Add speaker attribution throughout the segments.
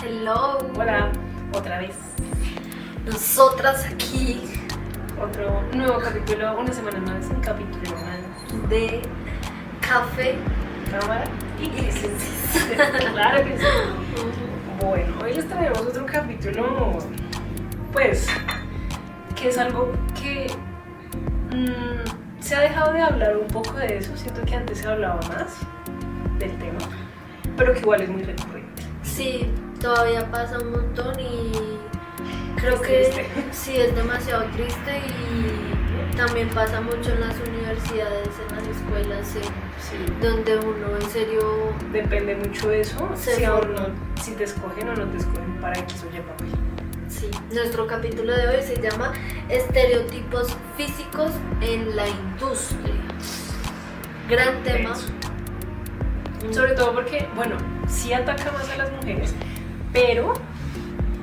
Speaker 1: Hello.
Speaker 2: Hola, otra vez.
Speaker 1: Nosotras aquí
Speaker 2: Otro nuevo capítulo, una semana más, un capítulo más
Speaker 1: de Café
Speaker 2: Cámara
Speaker 1: y Crisis.
Speaker 2: Claro que sí. Bueno, hoy les traemos otro capítulo, pues, que es algo que se ha dejado de hablar un poco de eso. Siento que antes se hablaba más del tema, pero que igual es muy recurrente.
Speaker 1: Sí, todavía pasa un montón y creo
Speaker 2: Es
Speaker 1: que
Speaker 2: triste.
Speaker 1: sí es demasiado triste y también pasa mucho en las universidades, en las escuelas,
Speaker 2: Sí.
Speaker 1: donde uno en serio
Speaker 2: Depende mucho de eso,
Speaker 1: Se
Speaker 2: si,
Speaker 1: forma.
Speaker 2: si te escogen o no te escogen para X o Y papel.
Speaker 1: Sí, nuestro capítulo de hoy se llama Estereotipos físicos en la industria. Gran tema.
Speaker 2: Sobre todo porque, bueno, sí ataca más a las mujeres, pero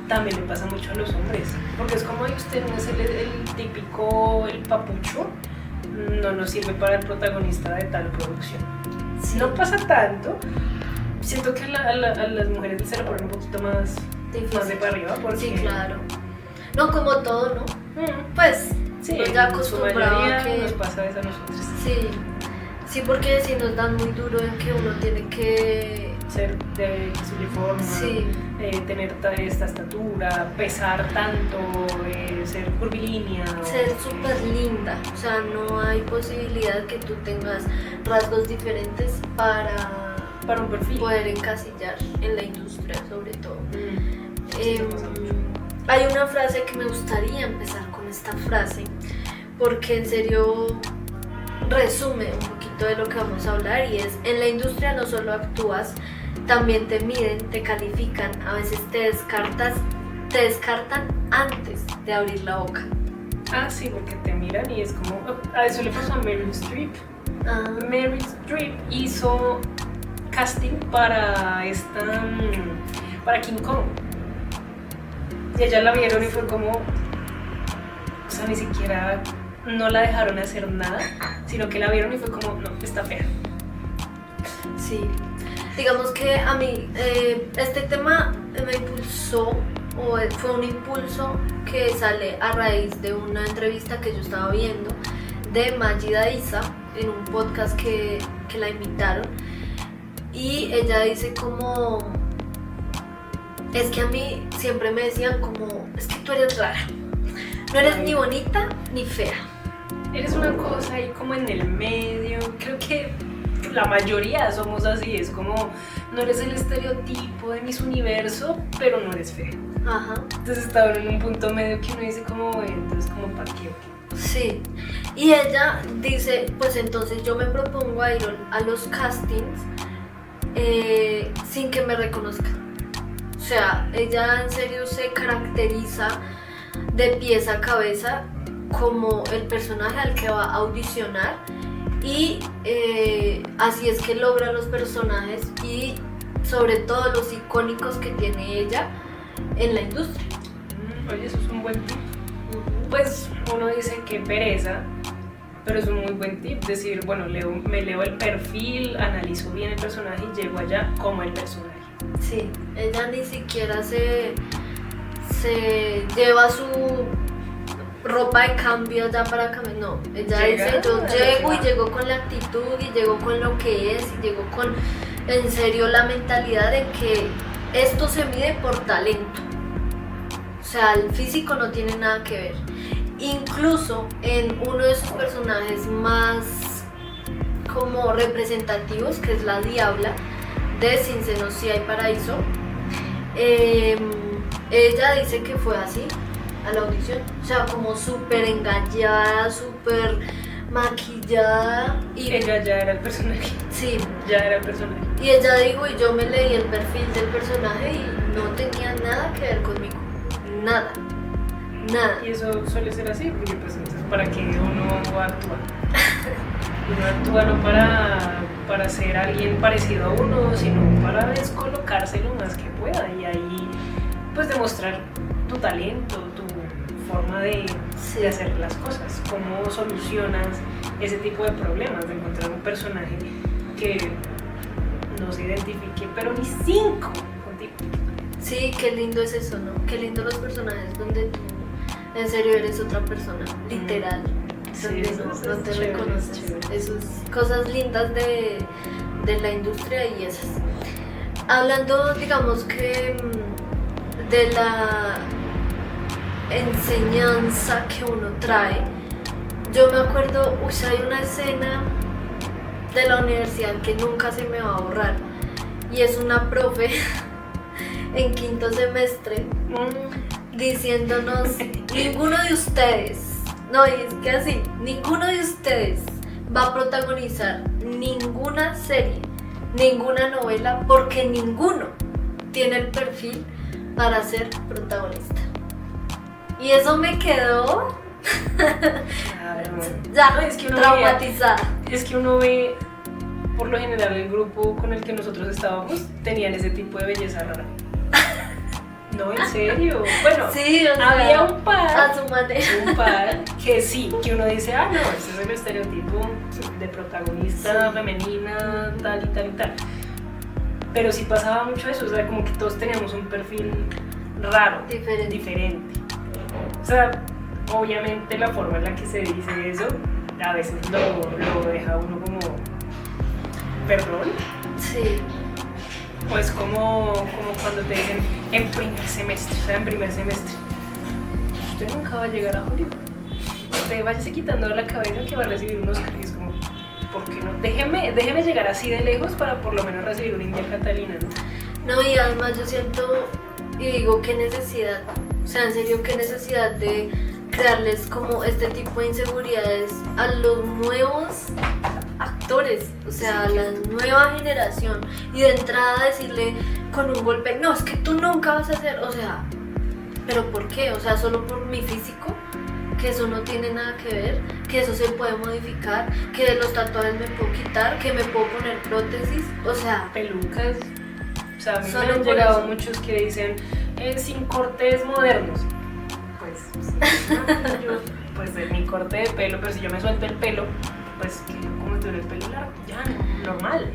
Speaker 2: también le pasa mucho a los hombres. Porque es como, usted no es el típico, el papucho, no nos sirve para el protagonista de tal producción.
Speaker 1: Sí.
Speaker 2: No pasa tanto. Siento que a las mujeres se lo ponen un poquito más de para arriba. Porque,
Speaker 1: Sí, claro. No como todo, ¿no?
Speaker 2: Mm,
Speaker 1: Pues
Speaker 2: sí,
Speaker 1: pues ya
Speaker 2: en su
Speaker 1: acostumbrado
Speaker 2: mayoría
Speaker 1: a que...
Speaker 2: nos pasa eso a nosotros.
Speaker 1: Sí, porque si nos dan muy duro en que uno tiene que...
Speaker 2: Ser de X uniforme,
Speaker 1: Sí.
Speaker 2: Tener esta estatura, pesar tanto, ser curvilínea.
Speaker 1: Ser súper linda, o sea, no hay posibilidad que tú tengas rasgos diferentes
Speaker 2: Para un perfil.
Speaker 1: poder encasillar en la industria, sobre todo.
Speaker 2: Sí, eso pasa mucho.
Speaker 1: Hay una frase que me gustaría empezar con esta frase, porque en serio resume un poquito de lo que vamos a hablar, y es: en la industria no solo actúas, también te miden, te califican, a veces te descartan antes de abrir la boca.
Speaker 2: Ah, sí, porque te miran y es como... A eso le pasó a Meryl Streep.
Speaker 1: Ah,
Speaker 2: Meryl Streep hizo casting para para King Kong. Y ella la vieron y fue como... O sea, ni siquiera no la dejaron hacer nada, sino que la vieron y fue como, no, está fea.
Speaker 1: sí. Digamos que a mí este tema me impulsó, o fue un impulso que sale a raíz de una entrevista que yo estaba viendo de Majida Isa en un podcast que la invitaron, y ella dice como: es que a mí siempre me decían como, es que tú eres rara, no eres ni bonita ni fea.
Speaker 2: Eres una cosa ahí como en el medio. Creo que la mayoría somos así. Es como, no eres el estereotipo de Miss Universo, pero no eres fea.
Speaker 1: Ajá.
Speaker 2: Entonces está en un punto medio que uno dice como, entonces como para qué.
Speaker 1: Sí, y ella dice, pues entonces yo me propongo a ir a los castings sin que me reconozcan. O sea, ella en serio se caracteriza de pies a cabeza como el personaje al que va a audicionar, y así es que logra los personajes y sobre todo los icónicos que tiene ella en la industria.
Speaker 2: Oye, eso es un buen tip. Pues uno dice que pereza, pero es un muy buen tip. Decir, bueno, me leo el perfil, analizo bien el personaje y llego allá como el personaje.
Speaker 1: Sí, ella ni siquiera se lleva su ropa de cambio allá para cambiar. No, ella
Speaker 2: Llega
Speaker 1: dice: yo
Speaker 2: a lo
Speaker 1: llego
Speaker 2: que
Speaker 1: y
Speaker 2: va.
Speaker 1: llego con la actitud y llego con lo que es y llego con, en serio, la mentalidad de que esto se mide por talento. O sea, el físico no tiene nada que ver. Incluso en uno de sus personajes más como representativos, que es la Diabla de Sin Senos Si Hay Paraíso, ella dice que fue así a la audición, o sea, como súper engañada, súper maquillada, y
Speaker 2: Ella ya era el personaje.
Speaker 1: sí,
Speaker 2: Ya era el personaje.
Speaker 1: y ella dijo, y yo me leí el perfil del personaje y no tenía nada que ver conmigo, nada.
Speaker 2: Y eso suele ser así, porque pues entonces para que uno actúa. Uno actúa no para ser alguien parecido a uno, sino para descolocarse lo más que pueda y ahí pues demostrar tu talento, tu forma de hacer las cosas, cómo solucionas ese tipo de problemas, de encontrar un personaje que no se identifique, pero ni 5 contigo.
Speaker 1: Sí, qué lindo es eso, ¿no? Qué lindo los personajes donde tú en serio eres otra persona, literal.
Speaker 2: Sí,
Speaker 1: donde
Speaker 2: eso
Speaker 1: no te
Speaker 2: chévere,
Speaker 1: reconoces.
Speaker 2: chévere.
Speaker 1: Esas cosas lindas de la industria y esas. Hablando, digamos que de la enseñanza que uno trae, yo me acuerdo, hay una escena de la universidad que nunca se me va a borrar y es una profe en 5º semestre diciéndonos, ninguno de ustedes, no, y es que así, ninguno de ustedes va a protagonizar ninguna serie, ninguna novela, porque ninguno tiene el perfil para ser protagonista. Y eso me quedó ya
Speaker 2: No, es que uno
Speaker 1: traumatizada.
Speaker 2: Es que uno ve, por lo general, el grupo con el que nosotros estábamos tenían ese tipo de belleza rara. No, en serio. Bueno,
Speaker 1: Sí, o sea,
Speaker 2: había un par.
Speaker 1: a su manera.
Speaker 2: Un par que sí, que uno dice, ah, no, ese es el estereotipo de protagonista femenina, tal y tal y tal. Pero sí pasaba mucho eso, o sea, como que todos teníamos un perfil raro, diferente. O sea, obviamente la forma en la que se dice eso, a veces lo deja uno como, perdón.
Speaker 1: Sí.
Speaker 2: Pues como cuando te dicen en primer semestre, o sea, en primer semestre, usted nunca va a llegar a Hollywood. Usted váyase quitando de la cabeza que va a recibir unos Oscar y es como, ¿por qué no? Déjeme llegar así de lejos para por lo menos recibir una India Catalina, ¿no?
Speaker 1: No, y además yo siento y digo, qué necesidad, o sea, en serio, qué necesidad de crearles como este tipo de inseguridades a los nuevos actores, o sea, a la nueva generación, y de entrada decirle con un golpe, no, es que tú nunca vas a hacer, o sea, ¿pero por qué? O sea, solo por mi físico, que eso no tiene nada que ver, que eso se puede modificar, que de los tatuajes me puedo quitar, que me puedo poner prótesis, o sea,
Speaker 2: pelucas. O sea, a mí
Speaker 1: Solo
Speaker 2: me han
Speaker 1: por
Speaker 2: llegado
Speaker 1: eso.
Speaker 2: muchos que dicen sin cortes modernos. Pues, yo, pues de mi corte de pelo, pero si yo me suelto el pelo, pues como tuviera el pelo largo, ya, normal.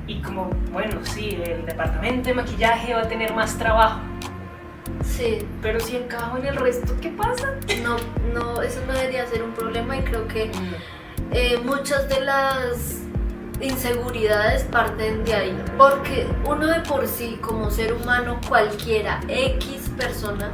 Speaker 2: Y como, bueno, sí, el departamento de maquillaje va a tener más trabajo,
Speaker 1: sí.
Speaker 2: pero si encajo en el resto, ¿qué pasa?
Speaker 1: No, eso no debería ser un problema y creo que muchas de las inseguridades parten de ahí, porque uno de por sí como ser humano, cualquiera, X persona,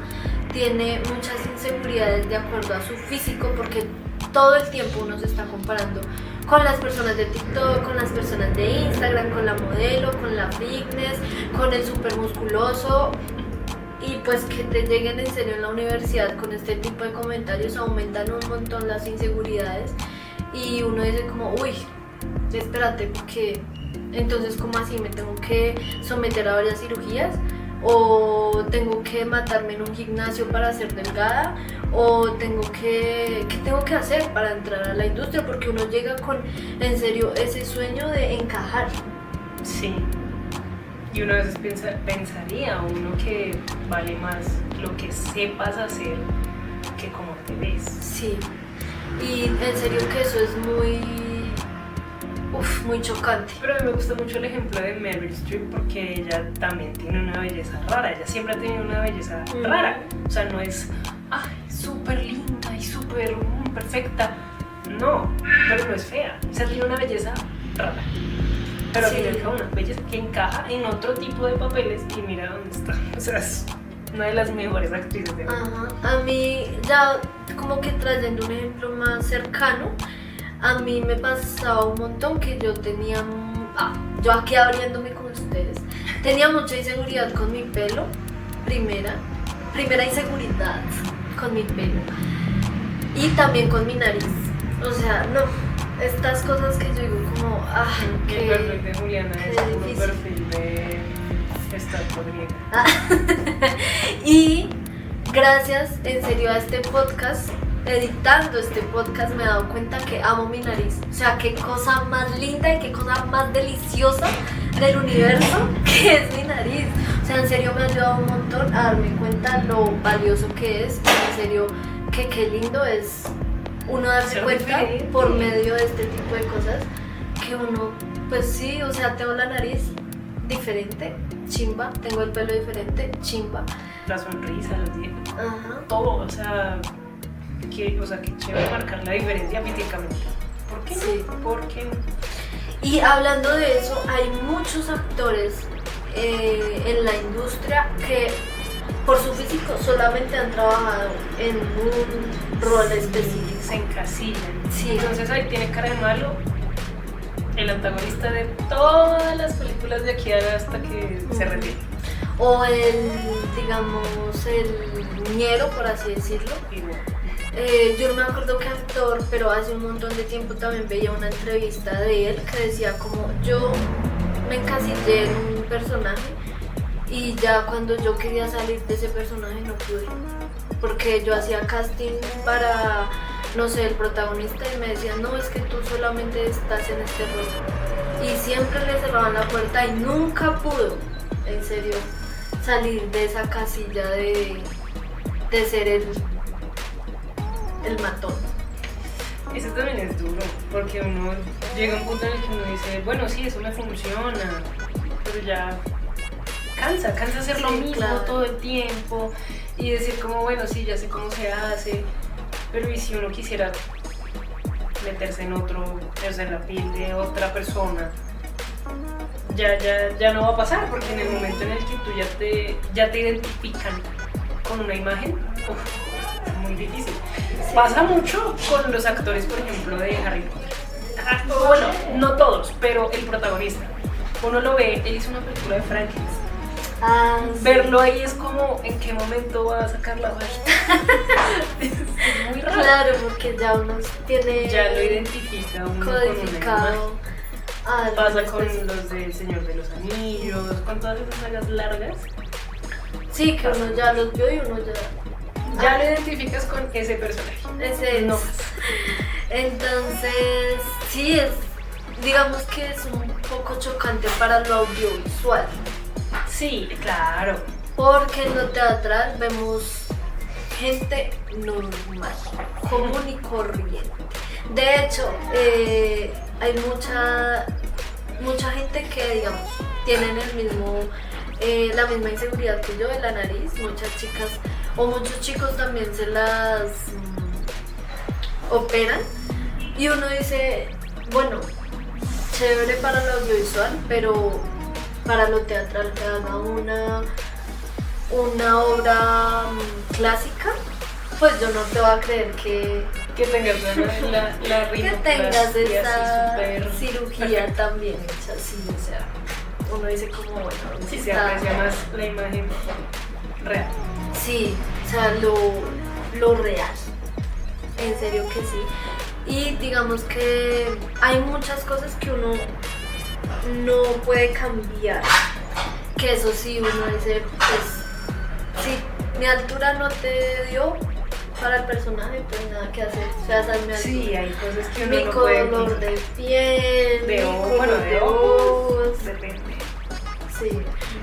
Speaker 1: tiene muchas inseguridades de acuerdo a su físico, porque todo el tiempo uno se está comparando con las personas de TikTok, con las personas de Instagram, con la modelo, con la fitness, con el super musculoso. Y pues que te lleguen en serio en la universidad con este tipo de comentarios aumentan un montón las inseguridades y uno dice como, uy, espérate, porque entonces como así me tengo que someter a varias cirugías o tengo que matarme en un gimnasio para ser delgada o ¿qué tengo que hacer para entrar a la industria? Porque uno llega con en serio ese sueño de encajar.
Speaker 2: Sí. Y uno a veces pensaría uno que vale más lo que sepas hacer que cómo te ves.
Speaker 1: Sí, y en serio que eso es muy chocante.
Speaker 2: Pero a mí me gusta mucho el ejemplo de Meryl Streep porque ella también tiene una belleza rara. Ella siempre ha tenido una belleza rara. O sea, no es súper linda y súper perfecta. No, pero no es fea. O sea, tiene una belleza rara. Pero
Speaker 1: Sí.
Speaker 2: tiene una belleza que encaja en otro tipo de papeles y mira dónde está. O sea, es una de las mejores actrices de
Speaker 1: Ajá. A mí, ya como que trayendo un ejemplo más cercano, a mí me pasaba un montón que yo tenía, yo aquí abriéndome con ustedes, tenía mucha inseguridad con mi pelo, primera inseguridad con mi pelo y también con mi nariz, o sea, no, estas cosas que yo digo como,
Speaker 2: El perfil de Juliana es
Speaker 1: qué
Speaker 2: un
Speaker 1: difícil.
Speaker 2: perfil de estatua griega.
Speaker 1: Y gracias en serio a este podcast, editando este podcast me he dado cuenta que amo mi nariz, o sea, qué cosa más linda y qué cosa más deliciosa del universo que es mi nariz, o sea, en serio me ha ayudado un montón a darme cuenta lo valioso que es, en serio que qué lindo es uno darse
Speaker 2: Ser
Speaker 1: cuenta
Speaker 2: diferente.
Speaker 1: por medio de este tipo de cosas que uno, pues sí, o sea, tengo la nariz diferente, chimba, tengo el pelo diferente, chimba.
Speaker 2: La sonrisa, los dientes,
Speaker 1: Ajá.
Speaker 2: todo, o sea, que chévere marcar la diferencia físicamente. ¿Por qué no?
Speaker 1: Sí.
Speaker 2: ¿Por qué no?
Speaker 1: Y hablando de eso, hay muchos actores en la industria que por su físico solamente han trabajado en un rol específico.
Speaker 2: Se encasillan.
Speaker 1: Sí.
Speaker 2: Entonces ahí tiene cara de malo el antagonista de todas las películas de aquí hasta que se retire.
Speaker 1: O digamos, el ñero, por así decirlo.
Speaker 2: Y bueno,
Speaker 1: Yo no me acuerdo qué actor, pero hace un montón de tiempo también veía una entrevista de él que decía como yo me encasillé en un personaje y ya cuando yo quería salir de ese personaje no pude, porque yo hacía casting para, no sé, el protagonista y me decían, no, es que tú solamente estás en este rol, y siempre le cerraban la puerta y nunca pudo, en serio, salir de esa casilla de ser el matón.
Speaker 2: eso también es duro, porque uno llega a un punto en el que uno dice, bueno, sí, eso me funciona, pero ya cansa hacer lo
Speaker 1: Sí,
Speaker 2: mismo
Speaker 1: claro.
Speaker 2: todo el tiempo y decir como, bueno, sí, ya sé cómo se hace, pero ¿y si uno quisiera meterse en la piel de otra persona? Ya no va a pasar, porque en el momento en el que tú ya te identifican con una imagen, es muy difícil.
Speaker 1: Sí.
Speaker 2: Pasa mucho con los actores, por ejemplo, de Harry Potter. Bueno, no todos, pero el protagonista. Uno lo ve, él hizo una película de Frankenstein.
Speaker 1: Ah, sí.
Speaker 2: Verlo ahí es como, ¿en qué momento va a sacar la varita? Es muy raro.
Speaker 1: Claro, porque ya uno tiene
Speaker 2: Ya lo identifica uno con una imagen.
Speaker 1: codificado. algo
Speaker 2: Pasa con
Speaker 1: específico.
Speaker 2: los del Señor de los Anillos, con todas esas sagas largas.
Speaker 1: Sí, que uno ya los vio y uno
Speaker 2: Ya lo identificas con ese personaje.
Speaker 1: ese es.
Speaker 2: No más.
Speaker 1: Entonces, sí, digamos que es un poco chocante para lo audiovisual,
Speaker 2: Sí, claro.
Speaker 1: porque en lo teatral vemos gente normal, común y corriente. De hecho, hay mucha gente que, digamos, tienen la misma inseguridad que yo de la nariz. Muchas chicas o muchos chicos también se las operan y uno dice, bueno, chévere para lo audiovisual, pero para lo teatral que haga una obra clásica, pues yo no te voy a creer que
Speaker 2: tengas la
Speaker 1: que tengas
Speaker 2: rinoplastia
Speaker 1: esa
Speaker 2: así súper
Speaker 1: cirugía
Speaker 2: perfecta.
Speaker 1: también hecha así, o sea, uno dice como, bueno,
Speaker 2: Sí, se
Speaker 1: está-
Speaker 2: aprecia más la imagen real.
Speaker 1: Sí, o sea, lo real, en serio que sí. Y digamos que hay muchas cosas que uno no puede cambiar, que eso sí, uno dice, pues, si mi altura no te dio para el personaje, pues nada que hacer, o sea, esa es mi altura.
Speaker 2: Sí, hay cosas que uno
Speaker 1: Mi
Speaker 2: no puede
Speaker 1: color de piel,
Speaker 2: de
Speaker 1: mi
Speaker 2: ojo,
Speaker 1: color
Speaker 2: bueno, de ojos,
Speaker 1: de
Speaker 2: depende.
Speaker 1: sí,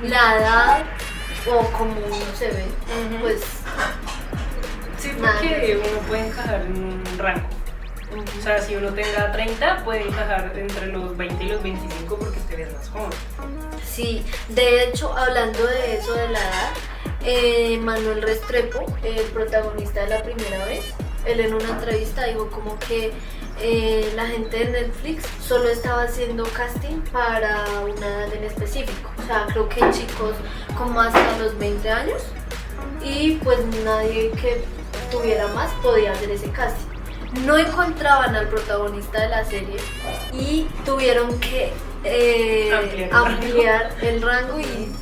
Speaker 1: la edad o como uno se ve,
Speaker 2: Ujú.
Speaker 1: pues
Speaker 2: Sí,
Speaker 1: nada
Speaker 2: porque
Speaker 1: que hacer.
Speaker 2: uno puede encajar en un rango. O sea, si uno tenga 30, puede encajar entre los 20 y los 25 porque te ves más joven.
Speaker 1: Sí, de hecho, hablando de eso de la edad, Manuel Restrepo, el protagonista de La Primera Vez, él en una entrevista dijo como que la gente de Netflix solo estaba haciendo casting para una edad en específico, o sea, creo que chicos como hasta los 20 años, y pues nadie que tuviera más podía hacer ese casting. No encontraban al protagonista de la serie y tuvieron que ampliar el rango y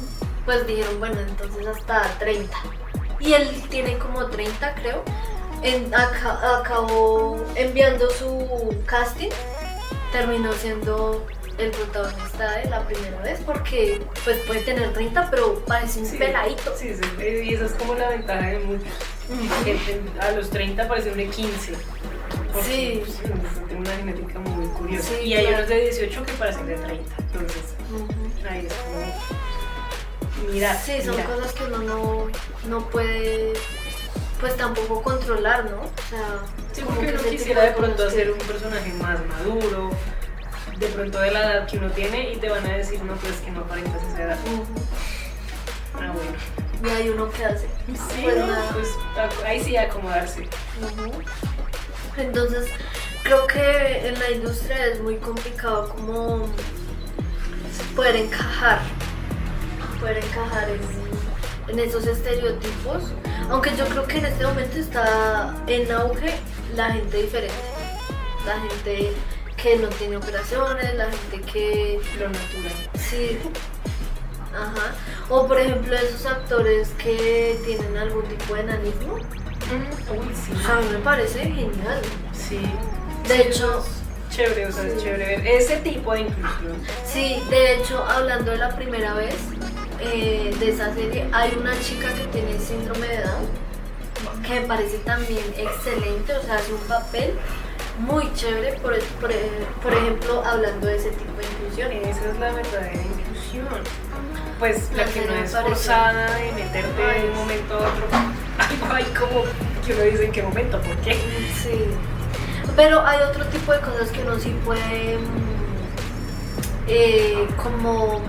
Speaker 1: pues dijeron, bueno, entonces hasta 30. Y él tiene como 30, creo. Acabó enviando su casting, terminó siendo el protagonista de La Primera Vez porque pues puede tener 30, pero parece un
Speaker 2: Sí,
Speaker 1: peladito.
Speaker 2: Sí, y esa es como la ventaja de muchos. Gente a los 30 parecen de 15. Porque,
Speaker 1: Sí.
Speaker 2: pues, tiene una genética muy curiosa.
Speaker 1: Sí,
Speaker 2: Y hay
Speaker 1: claro.
Speaker 2: unos de 18 que parecen de 30. Entonces,
Speaker 1: Ujú.
Speaker 2: ahí es como mirar.
Speaker 1: Sí, son
Speaker 2: mirar.
Speaker 1: cosas que uno no puede pues tampoco controlar, ¿no? O sea,
Speaker 2: Sí,
Speaker 1: como
Speaker 2: porque
Speaker 1: que
Speaker 2: uno
Speaker 1: ese tipo
Speaker 2: quisiera de pronto
Speaker 1: cosas que-
Speaker 2: hacer un personaje más maduro, de pronto de la edad que uno tiene, y te van a decir, no, pues que no aparentas esa edad.
Speaker 1: Ujú.
Speaker 2: Ah, bueno.
Speaker 1: Y ahí uno qué hace.
Speaker 2: Sí,
Speaker 1: Pues
Speaker 2: ¿no?
Speaker 1: nada.
Speaker 2: Pues ahí sí acomodarse.
Speaker 1: Ujú. Entonces, creo que en la industria es muy complicado como poder encajar en esos estereotipos, aunque yo creo que en este momento está en auge la gente diferente, la gente que no tiene operaciones, la gente que
Speaker 2: Lo natural.
Speaker 1: sí, ajá, o por ejemplo esos actores que tienen algún tipo de enanismo,
Speaker 2: Uy, sí.
Speaker 1: a mí me parece genial.
Speaker 2: Sí.
Speaker 1: De
Speaker 2: Sí,
Speaker 1: hecho,
Speaker 2: es chévere, o sea, es
Speaker 1: sí.
Speaker 2: chévere ver ese tipo de inclusión.
Speaker 1: Sí, de hecho, hablando de la primera vez de esa serie, hay una chica que tiene síndrome de Down, que me parece también excelente, o sea, hace un papel muy chévere, por ejemplo, hablando de ese tipo de inclusión.
Speaker 2: Esa es la verdadera inclusión. Pues la
Speaker 1: La
Speaker 2: que no
Speaker 1: serie
Speaker 2: es
Speaker 1: parece-
Speaker 2: forzada de meterte
Speaker 1: Ay,
Speaker 2: de un momento a otro. Algo ahí como que uno dice en qué momento, ¿por qué?
Speaker 1: Sí, pero hay otro tipo de cosas que uno sí puede como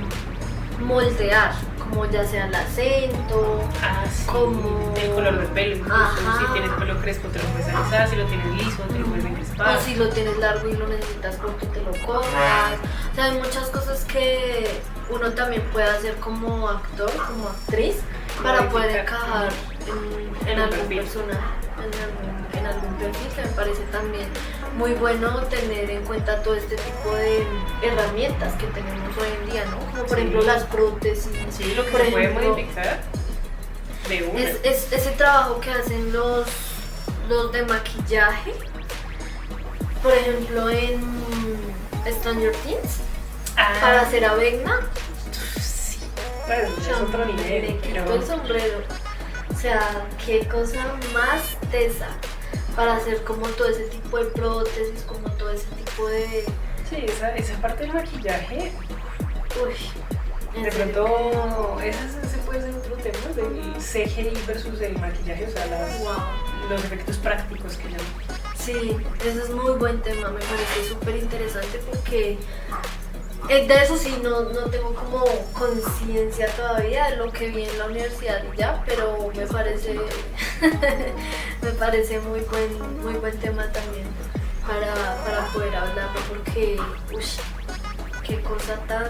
Speaker 1: moldear, como ya sea el acento,
Speaker 2: Ah, sí.
Speaker 1: Como-
Speaker 2: El color de pelo, incluso.
Speaker 1: Ajá.
Speaker 2: Si tienes pelo crespo te lo puedes alisar, si lo tienes liso te lo puedes encrespar.
Speaker 1: o si lo tienes largo y lo necesitas corto te lo cortas. O sea, hay muchas cosas que uno también puede hacer como actor, como actriz, para poder
Speaker 2: Modificar.
Speaker 1: encajar en
Speaker 2: un
Speaker 1: algún
Speaker 2: perfil.
Speaker 1: personaje, en algún perfil, que me parece también muy bueno tener en cuenta todo este tipo de herramientas que tenemos hoy en día, ¿no? Como por
Speaker 2: Sí.
Speaker 1: ejemplo las prótesis.
Speaker 2: Sí, lo que
Speaker 1: por
Speaker 2: se puede
Speaker 1: ejemplo,
Speaker 2: modificar de una.
Speaker 1: es ese trabajo que hacen los de maquillaje, por ejemplo en Stranger Things,
Speaker 2: Ah,
Speaker 1: para hacer a Vecna,
Speaker 2: sí. Bueno, es otro
Speaker 1: le
Speaker 2: nivel,
Speaker 1: quito
Speaker 2: pero
Speaker 1: el sombrero. O sea, qué cosa más tesa para hacer como todo ese tipo de prótesis, como todo ese tipo de...
Speaker 2: sí, esa parte del maquillaje,
Speaker 1: Uy, en
Speaker 2: de
Speaker 1: serio.
Speaker 2: pronto, ese puede ser otro tema, del CGI versus el maquillaje, o sea,
Speaker 1: Wow.
Speaker 2: los efectos prácticos que llaman.
Speaker 1: Sí, ese es muy buen tema, me parece súper interesante porque de eso sí no tengo como conciencia todavía de lo que vi en la universidad y ya, pero me parece me parece muy buen tema también para poder hablarlo porque qué cosa tan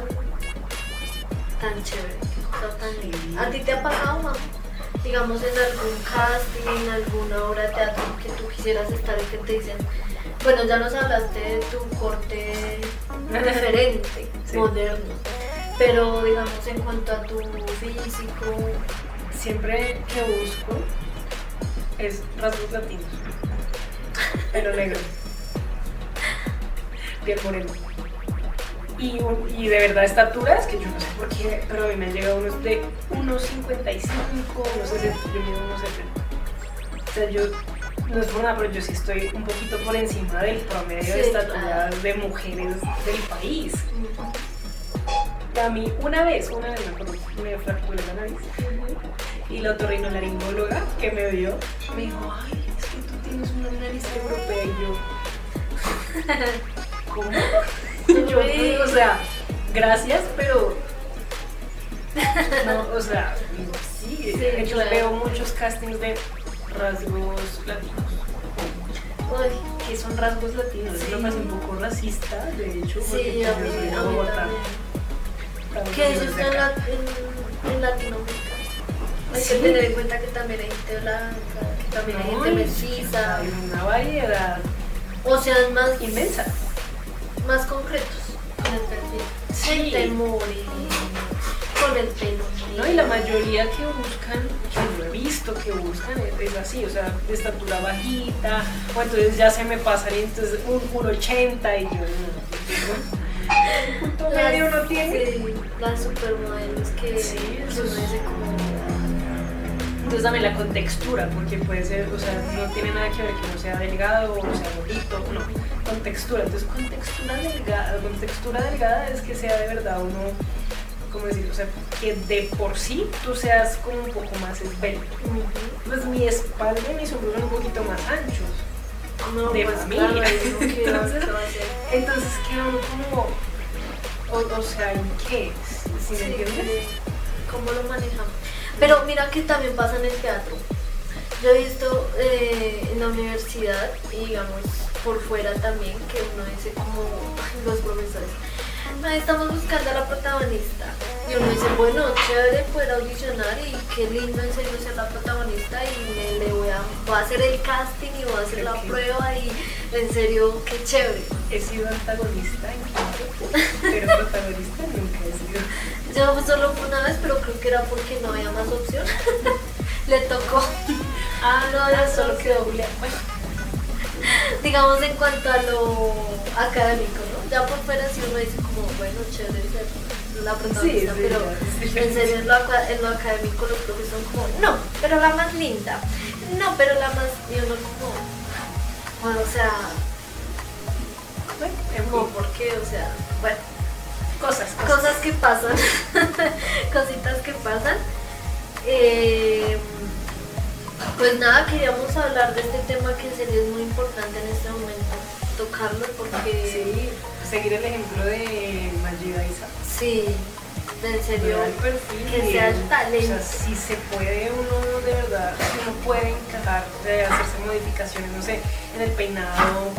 Speaker 1: chévere, qué cosa tan linda. ¿A ti te ha pasado, mamá? Digamos en algún casting, en alguna obra de teatro que tú quisieras estar y que te dicen, bueno, ya nos hablaste de tu corte diferente,
Speaker 2: Sí.
Speaker 1: moderno, pero digamos en cuanto a tu físico,
Speaker 2: Siempre que busco es rasgos latinos, pelo negro, piel morena. Y de verdad estaturas que yo no sé por qué, pero a mí me han llegado unos de 1,55, unos 60, yo mido unos 70. O sea, yo no es por nada, pero yo sí estoy un poquito por encima del promedio de
Speaker 1: Sí,
Speaker 2: estatura
Speaker 1: claro.
Speaker 2: de mujeres del país. A mí una vez me acuerdo, me fracturé la nariz y la otorrinolaringóloga que me vio me dijo, ay, es que tú tienes una nariz europea y yo, ¿cómo? Yo,
Speaker 1: Uy.
Speaker 2: o sea, gracias, pero no, o sea, sí,
Speaker 1: Sí,
Speaker 2: de hecho
Speaker 1: claro.
Speaker 2: veo muchos castings de rasgos latinos.
Speaker 1: Uy,
Speaker 2: ¿Qué son rasgos latinos?
Speaker 1: Sí.
Speaker 2: Eso me parece un poco racista, de hecho, porque
Speaker 1: sí,
Speaker 2: pues,
Speaker 1: a
Speaker 2: yo
Speaker 1: mí
Speaker 2: soy de
Speaker 1: también.
Speaker 2: Bogotá. Estados
Speaker 1: ¿Qué es
Speaker 2: Unidos
Speaker 1: usted
Speaker 2: de acá.
Speaker 1: en Latinoamérica? Hay
Speaker 2: Sí.
Speaker 1: que tener en cuenta que también hay gente blanca, que también hay gente
Speaker 2: Ay,
Speaker 1: mestiza,
Speaker 2: hay una variedad
Speaker 1: o sean más
Speaker 2: inmensa.
Speaker 1: más concretos con el perfil.
Speaker 2: Sí.
Speaker 1: Gente morena, con el pelo
Speaker 2: ¿No? Y la mayoría que buscan, que yo he visto que buscan, es así, o sea, de estatura bajita, o entonces ya se me pasan y entonces un 1,80 y yo no. ¿Punto medio no tiene?
Speaker 1: Sí, las supermodelos que,
Speaker 2: Sí,
Speaker 1: que
Speaker 2: eso
Speaker 1: uno
Speaker 2: es-
Speaker 1: dice como...
Speaker 2: Entonces también la contextura, porque puede ser, o sea, no tiene nada que ver que uno sea delgado o sea gordito, no, con textura. Entonces con textura delgada es que sea de verdad uno, ¿cómo decir? O sea, que de por sí tú seas como un poco más esbelto. Pues mi espalda y mis hombros son un poquito más anchos.
Speaker 1: No,
Speaker 2: De
Speaker 1: pues
Speaker 2: familia.
Speaker 1: claro, es lo que
Speaker 2: Entonces-
Speaker 1: va a hacer.
Speaker 2: Entonces queda uno como, o sea, ¿en qué? ¿Sí me
Speaker 1: Sí,
Speaker 2: entiendes?
Speaker 1: cómo lo manejamos. Pero mira que también pasa en el teatro. Yo he visto en la universidad y digamos por fuera también que uno dice como los profesores, "Ay, estamos buscando a la protagonista", y uno dice, bueno, chévere poder audicionar y qué lindo en serio ser la protagonista y voy a hacer el casting y voy a hacer la prueba y en serio qué chévere.
Speaker 2: He sido antagonista en clase, pero protagonista nunca he sido.
Speaker 1: Yo solo fue una vez, pero creo que era porque no había más opción. Le tocó.
Speaker 2: No, solo quedó Julián. Bueno,
Speaker 1: Digamos en cuanto a lo académico, ¿no? Ya por fuera sí uno dice como, bueno, chévere ser la protagonista,
Speaker 2: Sí,
Speaker 1: pero
Speaker 2: sí.
Speaker 1: en serio en lo académico los profes son como, no, pero la más linda, no, pero la más, y uno como, bueno, o sea,
Speaker 2: bueno,
Speaker 1: como, ¿por qué? O sea, bueno,
Speaker 2: cosas.
Speaker 1: que pasan, cositas que pasan. Pues nada, queríamos hablar de este tema que en serio es muy importante en este momento, tocarlo porque
Speaker 2: Sí, seguir el ejemplo de Majida Isa.
Speaker 1: sí, en serio,
Speaker 2: El perfil,
Speaker 1: que sea el
Speaker 2: o
Speaker 1: talento.
Speaker 2: sea, si se puede uno de verdad, si uno puede encajar, de hacerse modificaciones, no sé, en el peinado,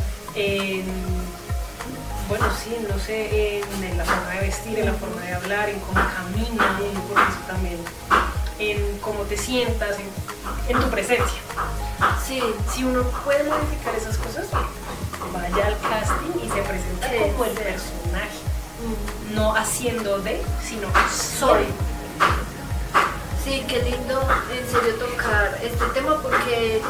Speaker 2: bueno, sí, no sé, en la forma de vestir, en la forma de hablar, en cómo camina uno, porque eso también, en cómo te sientas, en tu presencia.
Speaker 1: Sí,
Speaker 2: Si uno puede modificar esas cosas, vaya al casting y se presenta
Speaker 1: Sí,
Speaker 2: como el
Speaker 1: sí.
Speaker 2: personaje,
Speaker 1: mm,
Speaker 2: no haciendo de, sino soy.
Speaker 1: sí, qué lindo en serio tocar este tema porque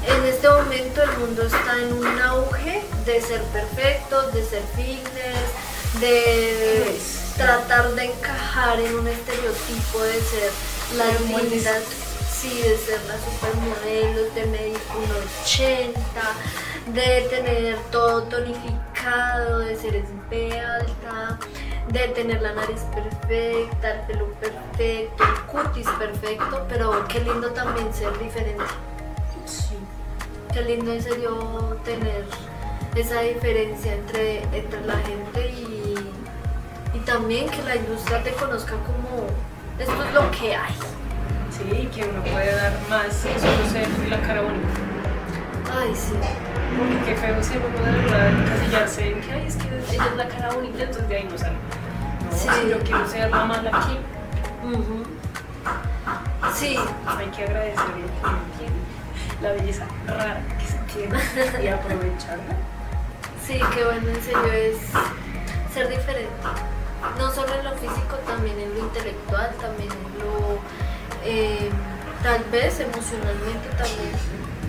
Speaker 1: en este momento el mundo está en un auge de ser perfectos, de ser fitness, de
Speaker 2: Pues,
Speaker 1: tratar de encajar en un estereotipo de ser las
Speaker 2: Pero muy
Speaker 1: lindas, sí, de ser las supermodelos, de medir 1,80, de tener todo tonificado, de ser esbelta alta, de tener la nariz perfecta, el pelo perfecto, el cutis perfecto, pero qué lindo también ser diferente.
Speaker 2: sí.
Speaker 1: Qué lindo en serio tener esa diferencia entre la gente y también que la industria te conozca como esto es lo que hay.
Speaker 2: Sí, que uno puede dar más que solo ser la cara bonita.
Speaker 1: Ay, sí.
Speaker 2: Porque qué feo ser uno de verdad encasillarse en que ay, es que ella es la cara bonita, entonces de ahí no sale. No,
Speaker 1: Sí.
Speaker 2: si yo quiero ser la mala aquí,
Speaker 1: Ujú. Sí,
Speaker 2: hay que agradecer lo que uno tiene, la belleza rara que se tiene y aprovecharla.
Speaker 1: sí, qué bueno en serio es ser diferente. No solo en lo físico, también en lo intelectual, también en lo, tal vez emocionalmente también,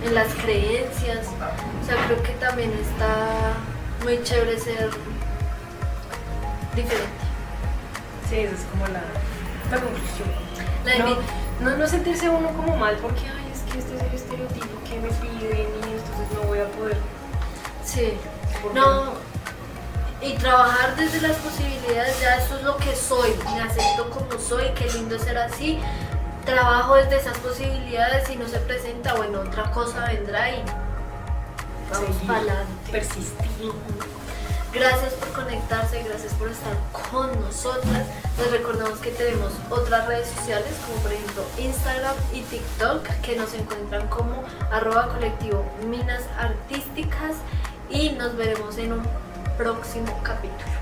Speaker 1: en las creencias. O sea, creo que también está muy chévere ser diferente.
Speaker 2: Sí, esa es como la conclusión.
Speaker 1: La
Speaker 2: No,
Speaker 1: invi-
Speaker 2: no sentirse uno como mal porque ay, es que este es el estereotipo que me piden y entonces no voy a poder.
Speaker 1: Sí,
Speaker 2: Porque-
Speaker 1: no, y trabajar desde las posibilidades, ya eso es lo que soy, me acepto como soy, qué lindo ser así, trabajo desde esas posibilidades, si no se presenta, bueno, otra cosa vendrá y vamos
Speaker 2: Seguir,
Speaker 1: para adelante.
Speaker 2: persistir.
Speaker 1: Gracias por conectarse, gracias por estar con nosotras. Les recordamos que tenemos otras redes sociales como por ejemplo Instagram y TikTok que nos encuentran como @colectivo Minas Artísticas y nos veremos en un próximo capítulo.